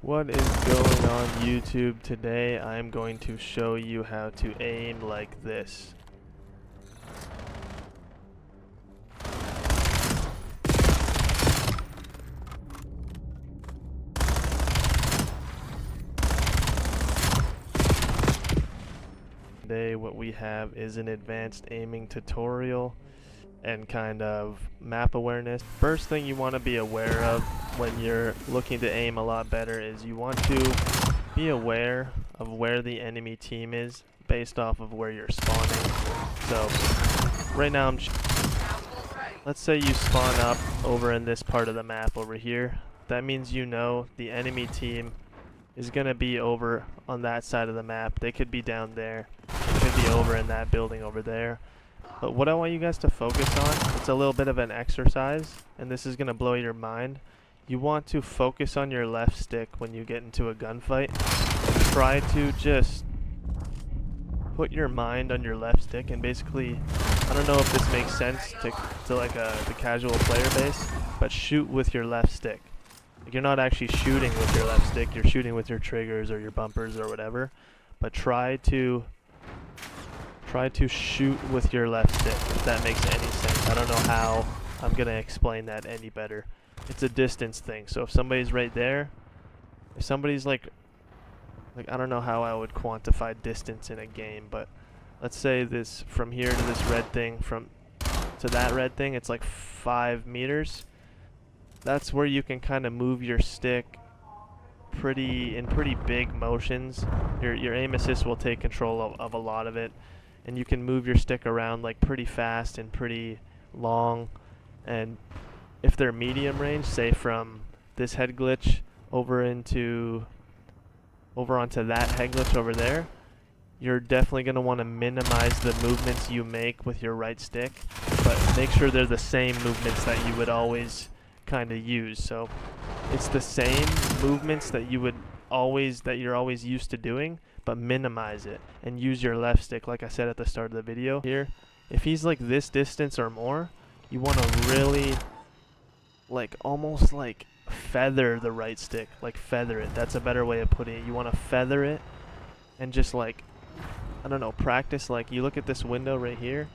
What is going on YouTube? Today I'm going to show you how to aim like this. Today what we have is an advanced aiming tutorial and kind of map awareness. First thing you want to be aware of when you're looking to aim a lot better is you want to be aware of where the enemy team is based off of where you're spawning. So right now let's say you spawn up over in this part of the map over here. That means you know the enemy team is going to be over on that side of the map. They could be down there. They could be over in that building over there. But what I want you guys to focus on, it's a little bit of an exercise, and this is going to blow your mind. You want to focus on your left stick when you get into a gunfight. Try to just put your mind on your left stick and basically, I don't know if this makes sense to like the casual player base, but shoot with your left stick. Like you're not actually shooting with your left stick, you're shooting with your triggers or your bumpers or whatever, but try to shoot with your left stick, if that makes any sense. I don't know how I'm going to explain that any better. It's a distance thing. So if somebody's right there, if somebody's like I don't know how I would quantify distance in a game, but let's say this from here to this red thing, to that red thing, it's like 5 meters. That's where you can kind of move your stick in pretty big motions. Your aim assist will take control of a lot of it. And you can move your stick around like pretty fast and pretty long. And if they're medium range, say from this head glitch over onto that head glitch over there, you're definitely going to want to minimize the movements you make with your right stick, but make sure they're the same movements that you would always kind of use. So it's the same movements that you're always used to doing, but minimize it and use your left stick like I said at the start of the video. Here, if he's like this distance or more, you want to really almost feather the right stick, feather it. That's a better way of putting it. You want to feather it and just I don't know, practice. You look at this window right here,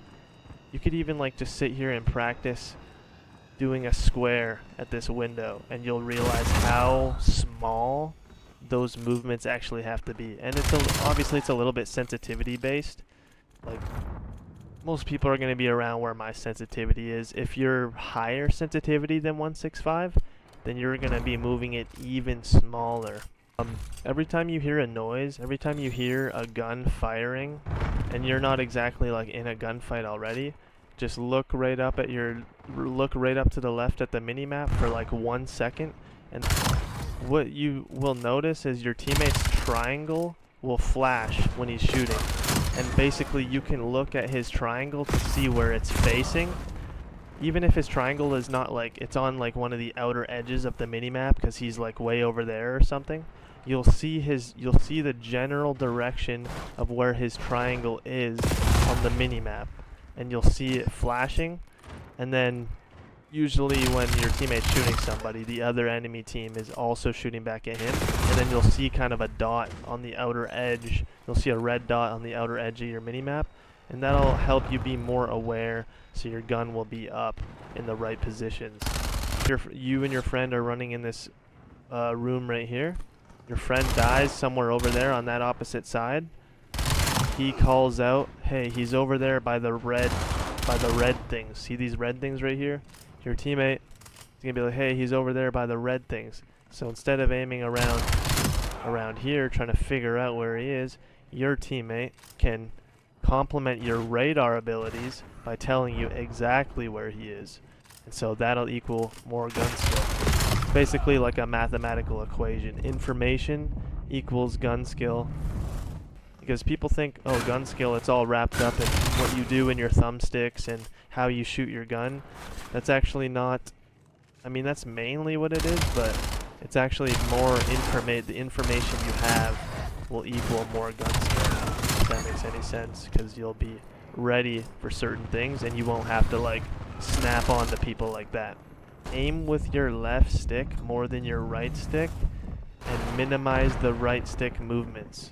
you could even just sit here and practice doing a square at this window, and you'll realize how small those movements actually have to be. And obviously it's a little bit sensitivity based. Most people are going to be around where my sensitivity is. If you're higher sensitivity than 165, then you're going to be moving it even smaller. Every time you hear a noise, every time you hear a gun firing, and you're not exactly in a gunfight already, just look right up to the left at the minimap for 1 second, and what you will notice is your teammate's triangle will flash when he's shooting. And basically you can look at his triangle to see where it's facing. Even if his triangle is not it's on one of the outer edges of the minimap because he's way over there or something, you'll see the general direction of where his triangle is on the minimap. And you'll see it flashing, and then usually when your teammate's shooting somebody, the other enemy team is also shooting back at him, and then you'll see kind of a dot on the outer edge. You'll see a red dot on the outer edge of your minimap, and that'll help you be more aware so your gun will be up in the right positions. You and your friend are running in this room right here. Your friend dies somewhere over there on that opposite side. He calls out, hey, he's over there by the red things. See these red things right here? Your teammate is gonna be like, hey, he's over there by the red things. So instead of aiming around here trying to figure out where he is, your teammate can complement your radar abilities by telling you exactly where he is. And so that'll equal more gun skill. Basically like a mathematical equation. Information equals gun skill. Because people think, oh, gun skill, it's all wrapped up in what you do in your thumbsticks and how you shoot your gun. That's actually not, I mean, that's mainly what it is, but it's actually more the information you have will equal more gun skill, if that makes any sense, because you'll be ready for certain things and you won't have to snap on to people like that. Aim with your left stick more than your right stick, and minimize the right stick movements.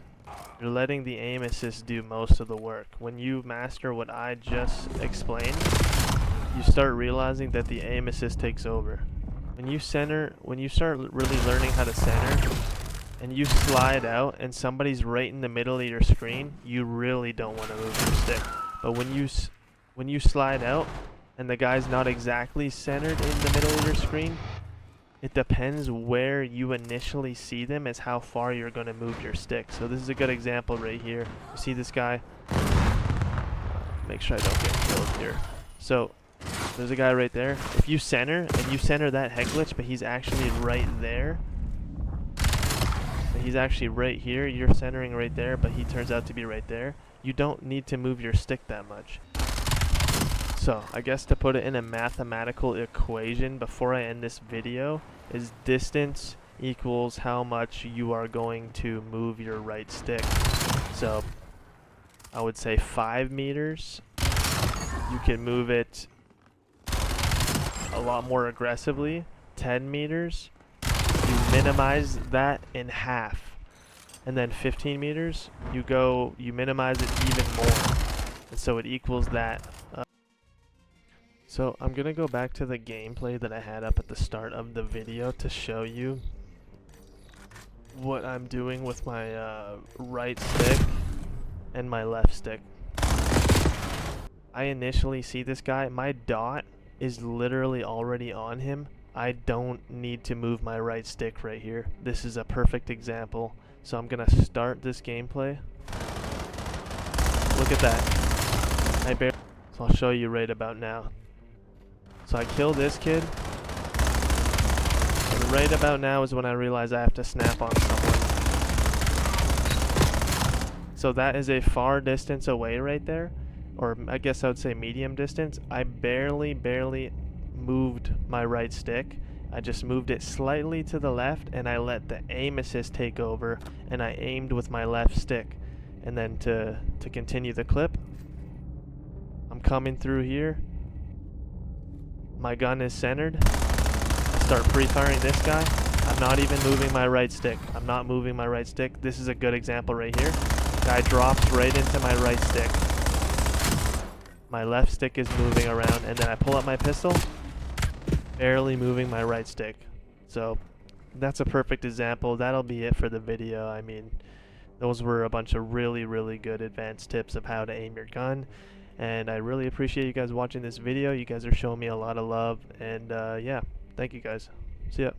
You're letting the aim assist do most of the work. When you master what I just explained, you start realizing that the aim assist takes over. When you start really learning how to center, and you slide out and somebody's right in the middle of your screen, you really don't want to move your stick. But when you slide out and the guy's not exactly centered in the middle of your screen, it depends where you initially see them as how far you're going to move your stick. So this is a good example right here. You see this guy? Make sure I don't get killed here. So there's a guy right there. If you center, and you center that head glitch, but he's actually right there, he's actually right here, you're centering right there, but he turns out to be right there, you don't need to move your stick that much. So I guess to put it in a mathematical equation before I end this video, is distance equals how much you are going to move your right stick. So I would say 5 meters, you can move it a lot more aggressively. 10 meters, you minimize that in half. And then 15 meters, you minimize it even more. And so it equals that. So I'm gonna go back to the gameplay that I had up at the start of the video to show you what I'm doing with my right stick and my left stick. I initially see this guy, my dot is literally already on him. I don't need to move my right stick right here. This is a perfect example. So I'm gonna start this gameplay. Look at that. So I'll show you right about now. So I kill this kid, and right about now is when I realize I have to snap on someone. So that is a far distance away right there, or I guess I would say medium distance. I barely moved my right stick. I just moved it slightly to the left, and I let the aim assist take over, and I aimed with my left stick. And then to continue the clip, I'm coming through here. My gun is centered. I start pre-firing this guy. I'm not even moving my right stick. I'm not moving my right stick. This is a good example right here. Guy drops right into my right stick. My left stick is moving around, and then I pull up my pistol, barely moving my right stick. So that's a perfect example. That'll be it for the video. I mean, those were a bunch of really good advanced tips of how to aim your gun. And I really appreciate you guys watching this video. You guys are showing me a lot of love. And yeah, thank you guys. See ya.